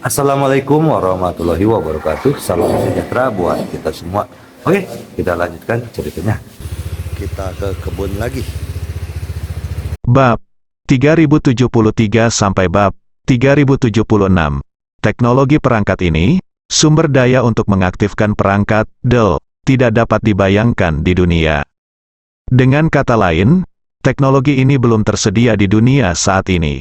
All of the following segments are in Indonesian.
Assalamualaikum warahmatullahi wabarakatuh. Salam sejahtera buat kita semua. Oke, kita lanjutkan ceritanya. Kita ke kebun lagi. Bab 3073 sampai bab 3076. Teknologi perangkat ini, sumber daya untuk mengaktifkan perangkat DEL, tidak dapat dibayangkan di dunia. Dengan kata lain, teknologi ini belum tersedia di dunia saat ini.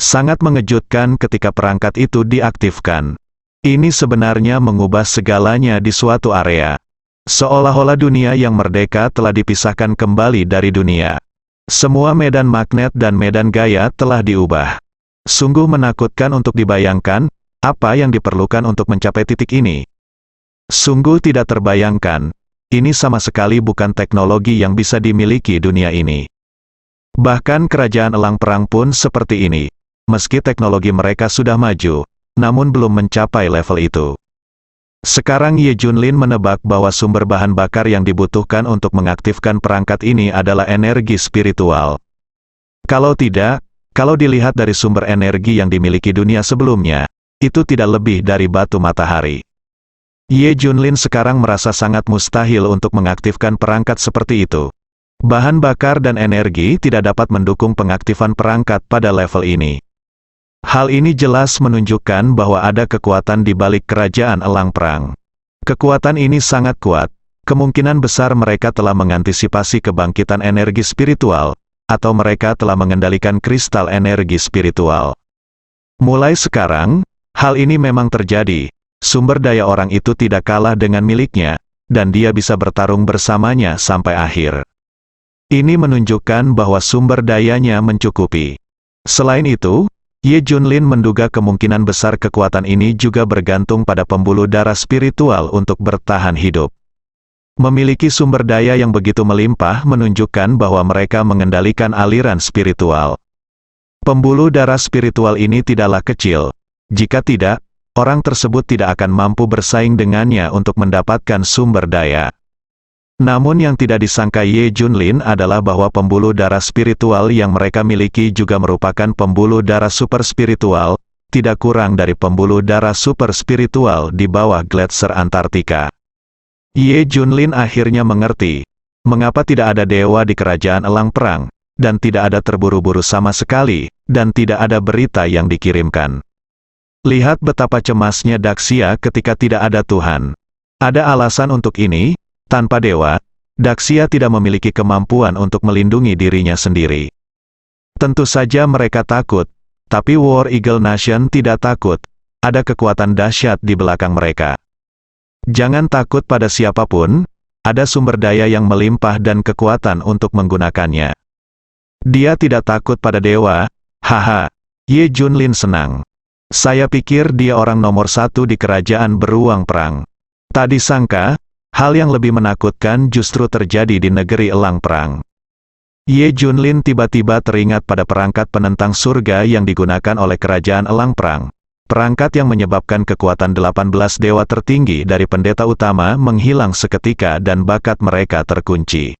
Sangat mengejutkan ketika perangkat itu diaktifkan. Ini sebenarnya mengubah segalanya di suatu area. Seolah-olah dunia yang merdeka telah dipisahkan kembali dari dunia. Semua medan magnet dan medan gaya telah diubah. Sungguh menakutkan untuk dibayangkan, apa yang diperlukan untuk mencapai titik ini. Sungguh tidak terbayangkan, ini sama sekali bukan teknologi yang bisa dimiliki dunia ini. Bahkan kerajaan elang perang pun seperti ini. Meski teknologi mereka sudah maju, namun belum mencapai level itu. Sekarang Ye Junlin menebak bahwa sumber bahan bakar yang dibutuhkan untuk mengaktifkan perangkat ini adalah energi spiritual. Kalau tidak, kalau dilihat dari sumber energi yang dimiliki dunia sebelumnya, itu tidak lebih dari batu matahari. Ye Junlin sekarang merasa sangat mustahil untuk mengaktifkan perangkat seperti itu. Bahan bakar dan energi tidak dapat mendukung pengaktifan perangkat pada level ini. Hal ini jelas menunjukkan bahwa ada kekuatan di balik kerajaan elang perang. Kekuatan ini sangat kuat, kemungkinan besar mereka telah mengantisipasi kebangkitan energi spiritual, atau mereka telah mengendalikan kristal energi spiritual. Mulai sekarang, hal ini memang terjadi, sumber daya orang itu tidak kalah dengan miliknya, dan dia bisa bertarung bersamanya sampai akhir. Ini menunjukkan bahwa sumber dayanya mencukupi. Selain itu, Ye Junlin menduga kemungkinan besar kekuatan ini juga bergantung pada pembuluh darah spiritual untuk bertahan hidup. Memiliki sumber daya yang begitu melimpah menunjukkan bahwa mereka mengendalikan aliran spiritual. Pembuluh darah spiritual ini tidaklah kecil. Jika tidak, orang tersebut tidak akan mampu bersaing dengannya untuk mendapatkan sumber daya. Namun yang tidak disangka Ye Junlin adalah bahwa pembuluh darah spiritual yang mereka miliki juga merupakan pembuluh darah super spiritual, tidak kurang dari pembuluh darah super spiritual di bawah gletser Antartika. Ye Junlin akhirnya mengerti, mengapa tidak ada dewa di kerajaan elang perang, dan tidak ada terburu-buru sama sekali, dan tidak ada berita yang dikirimkan. Lihat betapa cemasnya Daxia ketika tidak ada Tuhan. Ada alasan untuk ini. Tanpa dewa, Daxia tidak memiliki kemampuan untuk melindungi dirinya sendiri. Tentu saja mereka takut, tapi War Eagle Nation tidak takut. Ada kekuatan dahsyat di belakang mereka. Jangan takut pada siapapun, ada sumber daya yang melimpah dan kekuatan untuk menggunakannya. Dia tidak takut pada dewa, haha, Ye Junlin senang. Saya pikir dia orang nomor satu di kerajaan beruang perang. Tak disangka, hal yang lebih menakutkan justru terjadi di negeri elang perang. Ye Junlin tiba-tiba teringat pada perangkat penentang surga yang digunakan oleh kerajaan elang perang. Perangkat yang menyebabkan kekuatan 18 dewa tertinggi dari pendeta utama menghilang seketika dan bakat mereka terkunci.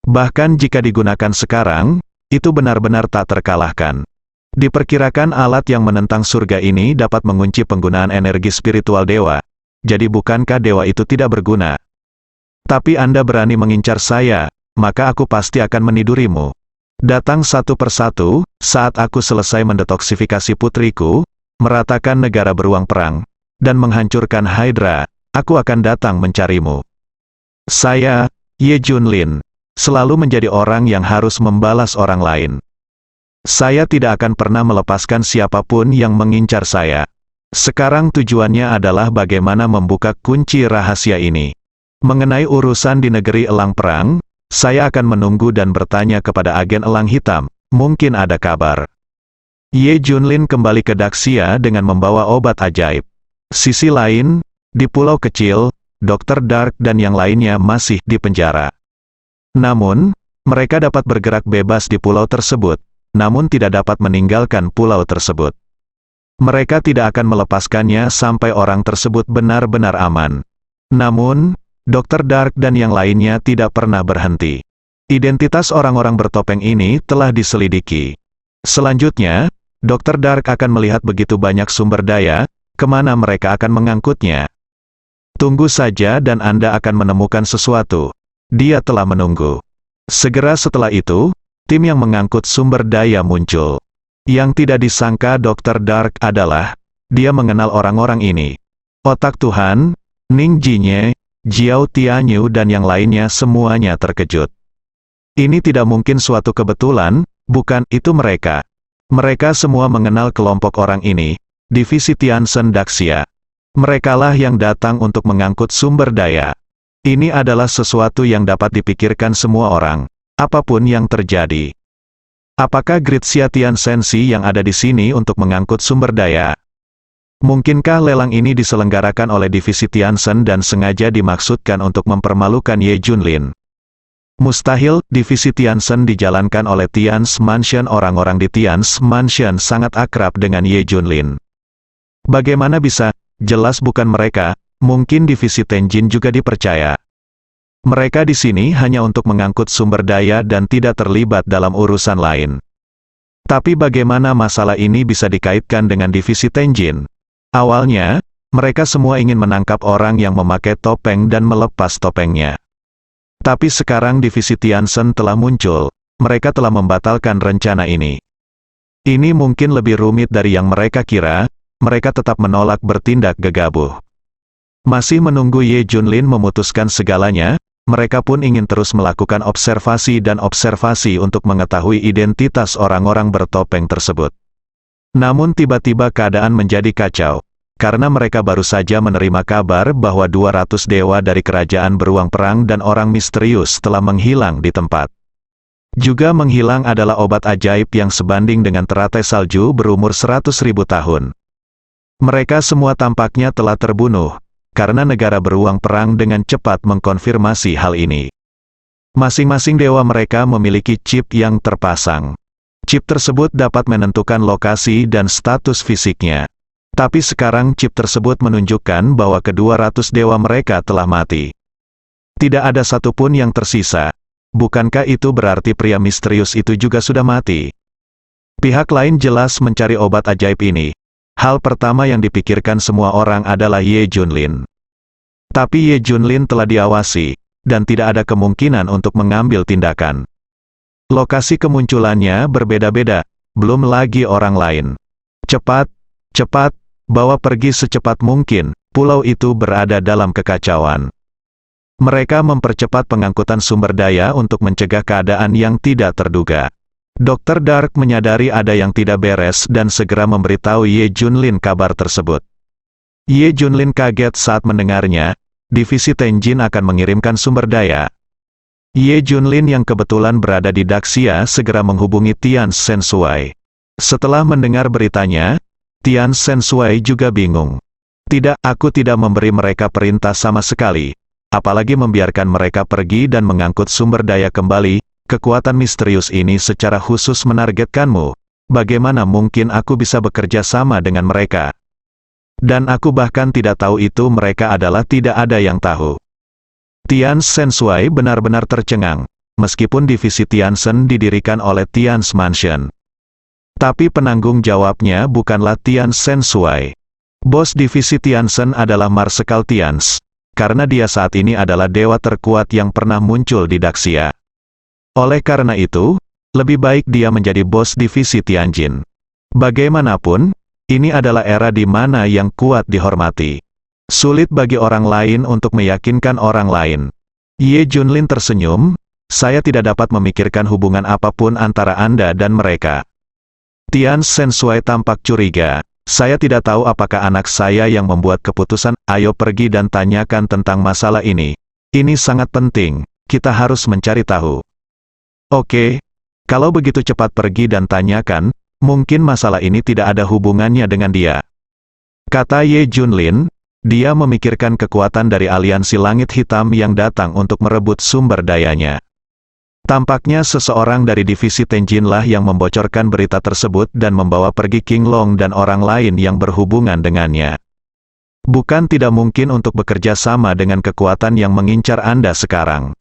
Bahkan jika digunakan sekarang, itu benar-benar tak terkalahkan. Diperkirakan alat yang menentang surga ini dapat mengunci penggunaan energi spiritual dewa. Jadi bukankah dewa itu tidak berguna? Tapi Anda berani mengincar saya, maka aku pasti akan menidurimu. Datang satu persatu, saat aku selesai mendetoksifikasi putriku, meratakan negara beruang perang, dan menghancurkan Hydra, aku akan datang mencarimu. Saya, Ye Junlin, selalu menjadi orang yang harus membalas orang lain. Saya tidak akan pernah melepaskan siapapun yang mengincar saya. Sekarang tujuannya adalah bagaimana membuka kunci rahasia ini. Mengenai urusan di negeri elang perang, saya akan menunggu dan bertanya kepada agen elang hitam, mungkin ada kabar. Ye Junlin kembali ke Daxia dengan membawa obat ajaib. Sisi lain, di pulau kecil, Dr. Dark dan yang lainnya masih di penjara. Namun, mereka dapat bergerak bebas di pulau tersebut, namun tidak dapat meninggalkan pulau tersebut. Mereka tidak akan melepaskannya sampai orang tersebut benar-benar aman. Namun, Dr. Dark dan yang lainnya tidak pernah berhenti. Identitas orang-orang bertopeng ini telah diselidiki. Selanjutnya, Dr. Dark akan melihat begitu banyak sumber daya, kemana mereka akan mengangkutnya. Tunggu saja dan Anda akan menemukan sesuatu. Dia telah menunggu. Segera setelah itu, tim yang mengangkut sumber daya muncul. Yang tidak disangka Dr. Dark adalah, dia mengenal orang-orang ini. Otak Tuhan, Ning Jinye, Jiao Tianyu dan yang lainnya semuanya terkejut. Ini tidak mungkin suatu kebetulan, bukan, itu mereka. Mereka semua mengenal kelompok orang ini, Divisi Tiansen Daxia. Merekalah yang datang untuk mengangkut sumber daya. Ini adalah sesuatu yang dapat dipikirkan semua orang, apapun yang terjadi. Apakah Gritsia Tiansensi yang ada di sini untuk mengangkut sumber daya? Mungkinkah lelang ini diselenggarakan oleh Divisi Tiansen dan sengaja dimaksudkan untuk mempermalukan Ye Junlin? Mustahil, Divisi Tiansen dijalankan oleh Tians Mansion. Orang-orang di Tians Mansion sangat akrab dengan Ye Junlin. Bagaimana bisa? Jelas bukan mereka, mungkin Divisi Tenjin juga dipercaya. Mereka di sini hanya untuk mengangkut sumber daya dan tidak terlibat dalam urusan lain. Tapi bagaimana masalah ini bisa dikaitkan dengan Divisi Tenjin? Awalnya, mereka semua ingin menangkap orang yang memakai topeng dan melepas topengnya. Tapi sekarang Divisi Tiansen telah muncul, mereka telah membatalkan rencana ini. Ini mungkin lebih rumit dari yang mereka kira, mereka tetap menolak bertindak gegabah. Masih menunggu Ye Junlin memutuskan segalanya, mereka pun ingin terus melakukan observasi dan observasi untuk mengetahui identitas orang-orang bertopeng tersebut. Namun tiba-tiba keadaan menjadi kacau, karena mereka baru saja menerima kabar bahwa 200 dewa dari kerajaan beruang perang dan orang misterius telah menghilang di tempat. Juga menghilang adalah obat ajaib yang sebanding dengan teratai salju berumur 100.000 tahun. Mereka semua tampaknya telah terbunuh, karena negara beruang perang dengan cepat mengkonfirmasi hal ini. Masing-masing dewa mereka memiliki chip yang terpasang. Chip tersebut dapat menentukan lokasi dan status fisiknya. Tapi sekarang chip tersebut menunjukkan bahwa ke-200 dewa mereka telah mati. Tidak ada satupun yang tersisa. Bukankah itu berarti pria misterius itu juga sudah mati? Pihak lain jelas mencari obat ajaib ini. Hal pertama yang dipikirkan semua orang adalah Ye Junlin. Tapi Ye Junlin telah diawasi, dan tidak ada kemungkinan untuk mengambil tindakan. Lokasi kemunculannya berbeda-beda, belum lagi orang lain. Cepat, cepat, bawa pergi secepat mungkin, pulau itu berada dalam kekacauan. Mereka mempercepat pengangkutan sumber daya untuk mencegah keadaan yang tidak terduga. Dr. Dark menyadari ada yang tidak beres dan segera memberitahu Ye Junlin kabar tersebut. Ye Junlin kaget saat mendengarnya, Divisi Tenjin akan mengirimkan sumber daya. Ye Junlin yang kebetulan berada di Daxia segera menghubungi Tian Sensui. Setelah mendengar beritanya, Tian Sensui juga bingung. Tidak, aku tidak memberi mereka perintah sama sekali, apalagi membiarkan mereka pergi dan mengangkut sumber daya kembali. Kekuatan misterius ini secara khusus menargetkanmu. Bagaimana mungkin aku bisa bekerja sama dengan mereka? Dan aku bahkan tidak tahu itu mereka adalah tidak ada yang tahu. Tian Sensui benar-benar tercengang, meskipun divisi Tiansen didirikan oleh Tians Mansion. Tapi penanggung jawabnya bukanlah Tian Sensui. Bos divisi Tiansen adalah Marsekal Tians, karena dia saat ini adalah dewa terkuat yang pernah muncul di Daxia. Oleh karena itu, lebih baik dia menjadi bos divisi Tianjin. Bagaimanapun, ini adalah era di mana yang kuat dihormati. Sulit bagi orang lain untuk meyakinkan orang lain. Ye Junlin tersenyum, saya tidak dapat memikirkan hubungan apapun antara Anda dan mereka. Tian Sensui tampak curiga, saya tidak tahu apakah anak saya yang membuat keputusan, ayo pergi dan tanyakan tentang masalah ini. Ini sangat penting, kita harus mencari tahu. Oke, kalau begitu cepat pergi dan tanyakan, mungkin masalah ini tidak ada hubungannya dengan dia. Kata Ye Junlin, dia memikirkan kekuatan dari aliansi langit hitam yang datang untuk merebut sumber dayanya. Tampaknya seseorang dari divisi Tenjin lah yang membocorkan berita tersebut dan membawa pergi King Long dan orang lain yang berhubungan dengannya. Bukan tidak mungkin untuk bekerja sama dengan kekuatan yang mengincar Anda sekarang.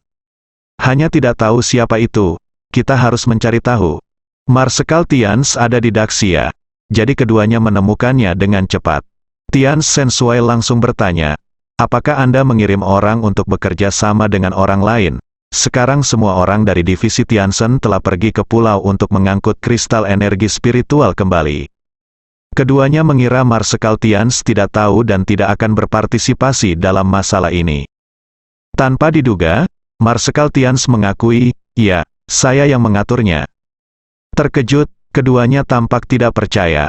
Hanya tidak tahu siapa itu, kita harus mencari tahu. Marsekal Tians ada di Daxia. jadi keduanya menemukannya dengan cepat. Tian Sensui langsung bertanya, apakah Anda mengirim orang untuk bekerja sama dengan orang lain? Sekarang semua orang dari divisi Tiansen telah pergi ke pulau untuk mengangkut kristal energi spiritual kembali. Keduanya mengira Marsekal Tians tidak tahu dan tidak akan berpartisipasi dalam masalah ini. Tanpa diduga, Marsekal Tians mengakui, ya, saya yang mengaturnya. Terkejut, keduanya tampak tidak percaya.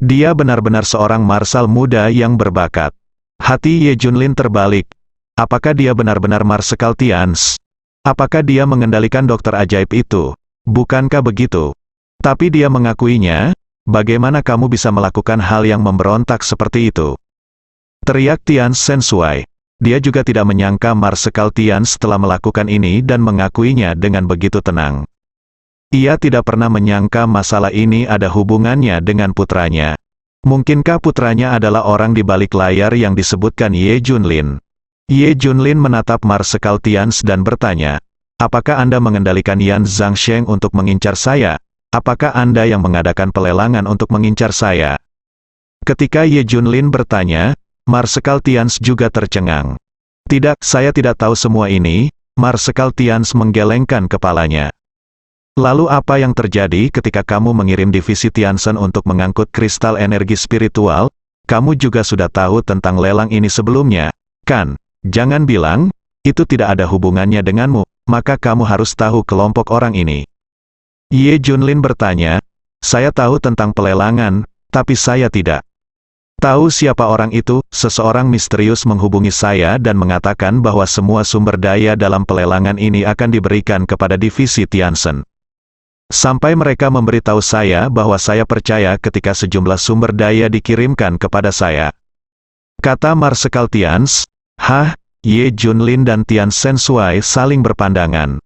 Dia benar-benar seorang marsal muda yang berbakat. Hati Ye Junlin terbalik. Apakah dia benar-benar Marsekal Tians? Apakah dia mengendalikan dokter ajaib itu? Bukankah begitu? Tapi dia mengakuinya, bagaimana kamu bisa melakukan hal yang memberontak seperti itu? Teriak Tian Sensui. Dia juga tidak menyangka Marsekal Tians telah melakukan ini dan mengakuinya dengan begitu tenang. Ia tidak pernah menyangka masalah ini ada hubungannya dengan putranya. Mungkinkah putranya adalah orang di balik layar yang disebutkan Ye Junlin? Ye Junlin menatap Marsekal Tians dan bertanya, apakah Anda mengendalikan Yan Zhangsheng untuk mengincar saya? Apakah Anda yang mengadakan pelelangan untuk mengincar saya? Ketika Ye Junlin bertanya, Marsekal Tians juga tercengang. Tidak, saya tidak tahu semua ini. Marsekal Tians menggelengkan kepalanya. Lalu apa yang terjadi ketika kamu mengirim divisi Tiansen untuk mengangkut kristal energi spiritual? Kamu juga sudah tahu tentang lelang ini sebelumnya, kan? Jangan bilang, itu tidak ada hubungannya denganmu, maka kamu harus tahu kelompok orang ini. Ye Junlin bertanya, saya tahu tentang pelelangan, tapi saya tidak tahu siapa orang itu. Seseorang misterius menghubungi saya dan mengatakan bahwa semua sumber daya dalam pelelangan ini akan diberikan kepada divisi Tiansen. Sampai mereka memberitahu saya bahwa saya percaya ketika sejumlah sumber daya dikirimkan kepada saya. Kata Marsekal Tians, hah? Ye Junlin dan Tian Sensui saling berpandangan.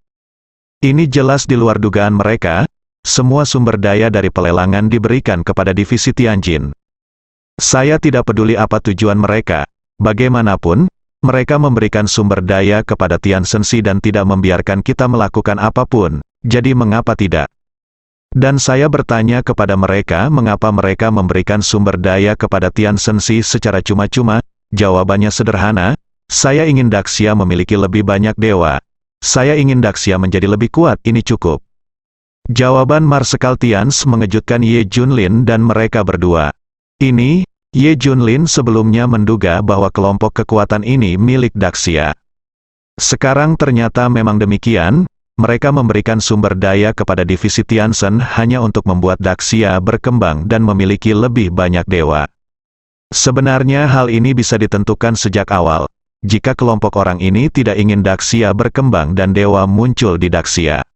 Ini jelas di luar dugaan mereka, semua sumber daya dari pelelangan diberikan kepada divisi Tianjin. Saya tidak peduli apa tujuan mereka, bagaimanapun, mereka memberikan sumber daya kepada Tian Sensi dan tidak membiarkan kita melakukan apapun, jadi mengapa tidak? Dan saya bertanya kepada mereka mengapa mereka memberikan sumber daya kepada Tian Sensi secara cuma-cuma. Jawabannya sederhana, saya ingin Daxia memiliki lebih banyak dewa. Saya ingin Daxia menjadi lebih kuat, ini cukup. Jawaban Marsekal Tians mengejutkan Ye Junlin dan mereka berdua. Ini, Ye Junlin sebelumnya menduga bahwa kelompok kekuatan ini milik Daxia. Sekarang ternyata memang demikian. Mereka memberikan sumber daya kepada divisi Tiansen hanya untuk membuat Daxia berkembang dan memiliki lebih banyak dewa. Sebenarnya hal ini bisa ditentukan sejak awal. Jika kelompok orang ini tidak ingin Daxia berkembang dan dewa muncul di Daxia.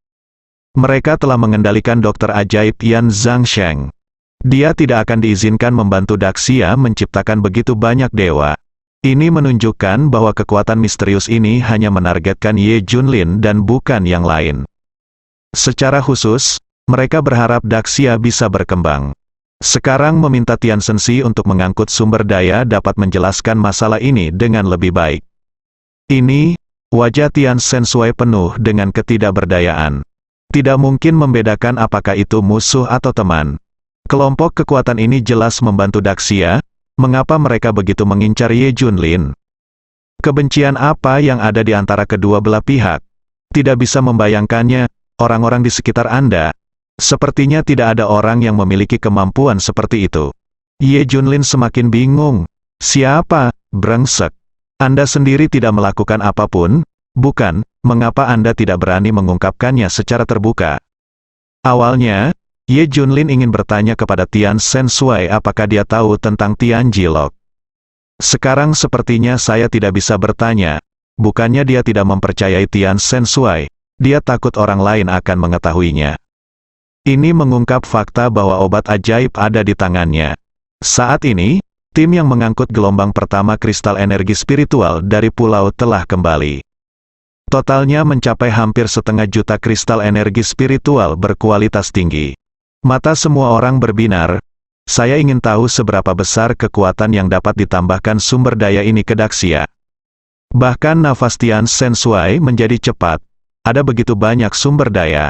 Mereka telah mengendalikan dokter ajaib Yan Zhangsheng. Dia tidak akan diizinkan membantu Daxia menciptakan begitu banyak dewa. Ini menunjukkan bahwa kekuatan misterius ini hanya menargetkan Ye Junlin dan bukan yang lain. Secara khusus, mereka berharap Daxia bisa berkembang. Sekarang meminta Tian Sensi untuk mengangkut sumber daya dapat menjelaskan masalah ini dengan lebih baik. Ini, wajah Tian Sensui penuh dengan ketidakberdayaan. Tidak mungkin membedakan apakah itu musuh atau teman. Kelompok kekuatan ini jelas membantu Daxia. Mengapa mereka begitu mengincar Ye Junlin? Kebencian apa yang ada di antara kedua belah pihak? Tidak bisa membayangkannya, orang-orang di sekitar Anda. Sepertinya tidak ada orang yang memiliki kemampuan seperti itu. Ye Junlin semakin bingung. Siapa? Brengsek. Anda sendiri tidak melakukan apapun, bukan? Mengapa Anda tidak berani mengungkapkannya secara terbuka? Awalnya, Ye Junlin ingin bertanya kepada Tian Sensui apakah dia tahu tentang Tian Jilok. Sekarang sepertinya saya tidak bisa bertanya. Bukannya dia tidak mempercayai Tian Sensui, dia takut orang lain akan mengetahuinya. Ini mengungkap fakta bahwa obat ajaib ada di tangannya. Saat ini, tim yang mengangkut gelombang pertama kristal energi spiritual dari pulau telah kembali. Totalnya mencapai hampir 1,5 juta kristal energi spiritual berkualitas tinggi. Mata semua orang berbinar. Saya ingin tahu seberapa besar kekuatan yang dapat ditambahkan sumber daya ini ke Daxia. Bahkan nafas Tian Sensui menjadi cepat. Ada begitu banyak sumber daya.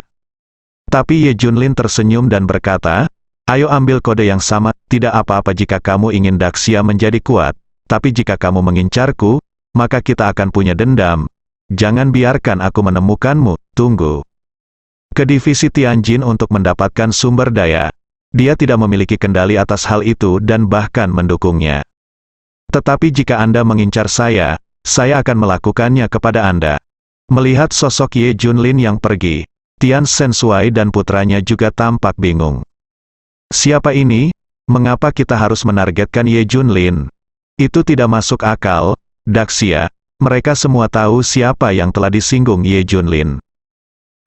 Tapi Ye Junlin tersenyum dan berkata, Ayo ambil kode yang sama, tidak apa-apa jika kamu ingin Daxia menjadi kuat, tapi jika kamu mengincarku, maka kita akan punya dendam. Jangan biarkan aku menemukanmu, tunggu. Ke divisi Tianjin untuk mendapatkan sumber daya. Dia tidak memiliki kendali atas hal itu dan bahkan mendukungnya. Tetapi jika Anda mengincar saya akan melakukannya kepada Anda. Melihat sosok Ye Junlin yang pergi, Tian Sensui dan putranya juga tampak bingung. Siapa ini? Mengapa kita harus menargetkan Ye Junlin? Itu tidak masuk akal, Daxia. Mereka semua tahu siapa yang telah disinggung Ye Junlin.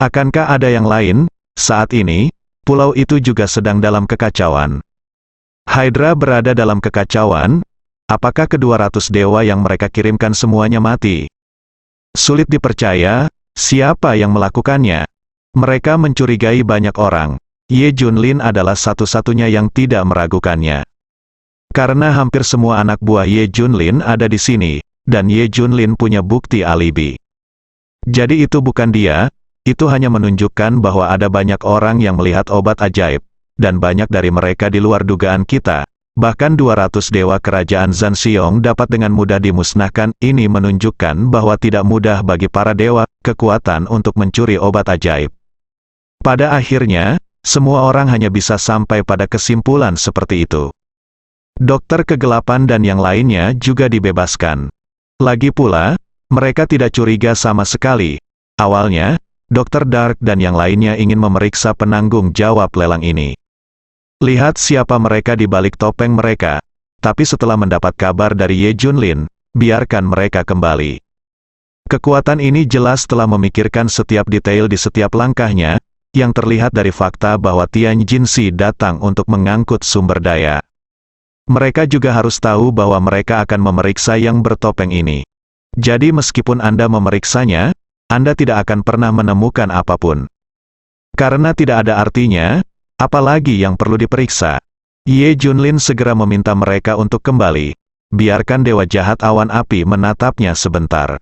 Akankah ada yang lain? Saat ini, pulau itu juga sedang dalam kekacauan. Hydra berada dalam kekacauan. Apakah ke-200 dewa yang mereka kirimkan semuanya mati? Sulit dipercaya, siapa yang melakukannya? Mereka mencurigai banyak orang. Ye Junlin adalah satu-satunya yang tidak meragukannya. Karena hampir semua anak buah Ye Junlin ada di sini, dan Ye Junlin punya bukti alibi. Jadi itu bukan dia, itu hanya menunjukkan bahwa ada banyak orang yang melihat obat ajaib, dan banyak dari mereka di luar dugaan kita. Bahkan 200 dewa kerajaan Zanxiong dapat dengan mudah dimusnahkan. Ini menunjukkan bahwa tidak mudah bagi para dewa kekuatan untuk mencuri obat ajaib. Pada akhirnya, semua orang hanya bisa sampai pada kesimpulan seperti itu. Dokter kegelapan dan yang lainnya juga dibebaskan. Lagi pula, mereka tidak curiga sama sekali. Awalnya, Dr. Dark dan yang lainnya ingin memeriksa penanggung jawab lelang ini. Lihat siapa mereka di balik topeng mereka. Tapi setelah mendapat kabar dari Ye Junlin, biarkan mereka kembali. Kekuatan ini jelas telah memikirkan setiap detail di setiap langkahnya, yang terlihat dari fakta bahwa Tian Jinsi datang untuk mengangkut sumber daya. Mereka juga harus tahu bahwa mereka akan memeriksa yang bertopeng ini. Jadi meskipun Anda memeriksanya, Anda tidak akan pernah menemukan apapun. Karena tidak ada artinya, apalagi yang perlu diperiksa. Ye Junlin segera meminta mereka untuk kembali. Biarkan dewa jahat awan api menatapnya sebentar.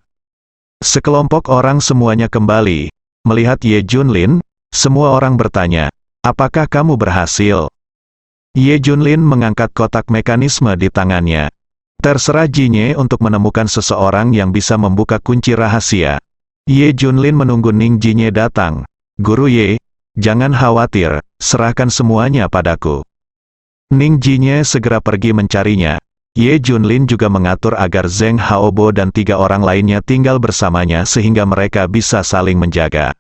Sekelompok orang semuanya kembali. Melihat Ye Junlin, semua orang bertanya, apakah kamu berhasil? Ye Junlin mengangkat kotak mekanisme di tangannya. Terserah Jinye untuk menemukan seseorang yang bisa membuka kunci rahasia. Ye Junlin menunggu Ning Jinye datang. Guru Ye, jangan khawatir, serahkan semuanya padaku. Ning Jinye segera pergi mencarinya. Ye Junlin juga mengatur agar Zheng Haobo dan 3 orang lainnya tinggal bersamanya sehingga mereka bisa saling menjaga.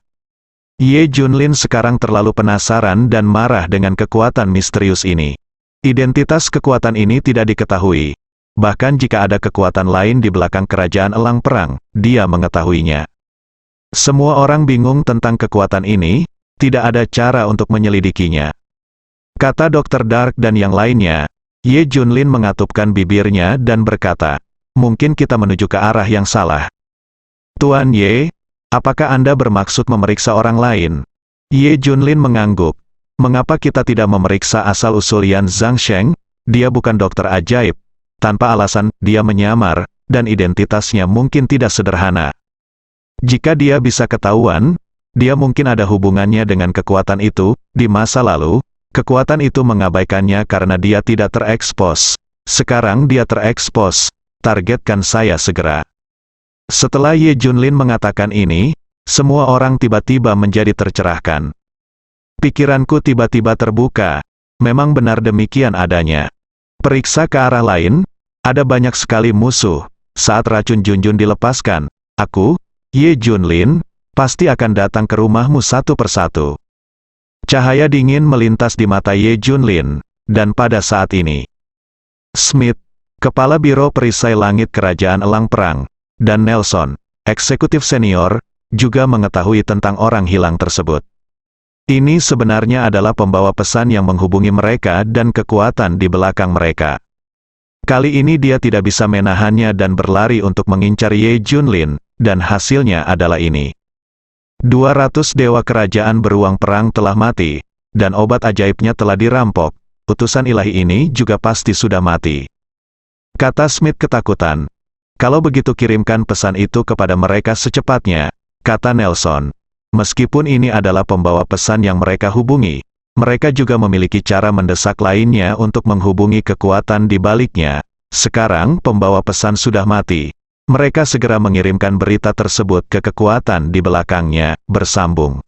Ye Junlin sekarang terlalu penasaran dan marah dengan kekuatan misterius ini. Identitas kekuatan ini tidak diketahui. Bahkan jika ada kekuatan lain di belakang kerajaan elang perang, dia mengetahuinya. Semua orang bingung tentang kekuatan ini, tidak ada cara untuk menyelidikinya. Kata Dr. Dark dan yang lainnya. Ye Junlin mengatupkan bibirnya dan berkata, mungkin kita menuju ke arah yang salah. Tuan Ye, apakah Anda bermaksud memeriksa orang lain? Ye Junlin mengangguk. Mengapa kita tidak memeriksa asal-usul Yan Zhangsheng? Dia bukan dokter ajaib. Tanpa alasan, dia menyamar, dan identitasnya mungkin tidak sederhana. Jika dia bisa ketahuan, dia mungkin ada hubungannya dengan kekuatan itu. Di masa lalu, kekuatan itu mengabaikannya karena dia tidak terekspos. Sekarang dia terekspos. Targetkan saya segera. Setelah Ye Junlin mengatakan ini, semua orang tiba-tiba menjadi tercerahkan. Pikiranku tiba-tiba terbuka. Memang benar demikian adanya. Periksa ke arah lain, ada banyak sekali musuh. Saat racun Junjun dilepaskan, aku, Ye Junlin, pasti akan datang ke rumahmu satu persatu. Cahaya dingin melintas di mata Ye Junlin, dan pada saat ini, Smith, Kepala Biro Perisai Langit Kerajaan Elang Perang, dan Nelson, eksekutif senior, juga mengetahui tentang orang hilang tersebut. Ini sebenarnya adalah pembawa pesan yang menghubungi mereka dan kekuatan di belakang mereka. Kali ini dia tidak bisa menahannya dan berlari untuk mengincar Ye Junlin, dan hasilnya adalah ini. 200 dewa kerajaan beruang perang telah mati, dan obat ajaibnya telah dirampok. Utusan ilahi ini juga pasti sudah mati. Kata Smith ketakutan. Kalau begitu kirimkan pesan itu kepada mereka secepatnya, kata Nelson. Meskipun ini adalah pembawa pesan yang mereka hubungi, Mereka juga memiliki cara mendesak lainnya untuk menghubungi kekuatan di baliknya. Sekarang pembawa pesan sudah mati. Mereka segera mengirimkan berita tersebut ke kekuatan di belakangnya, bersambung.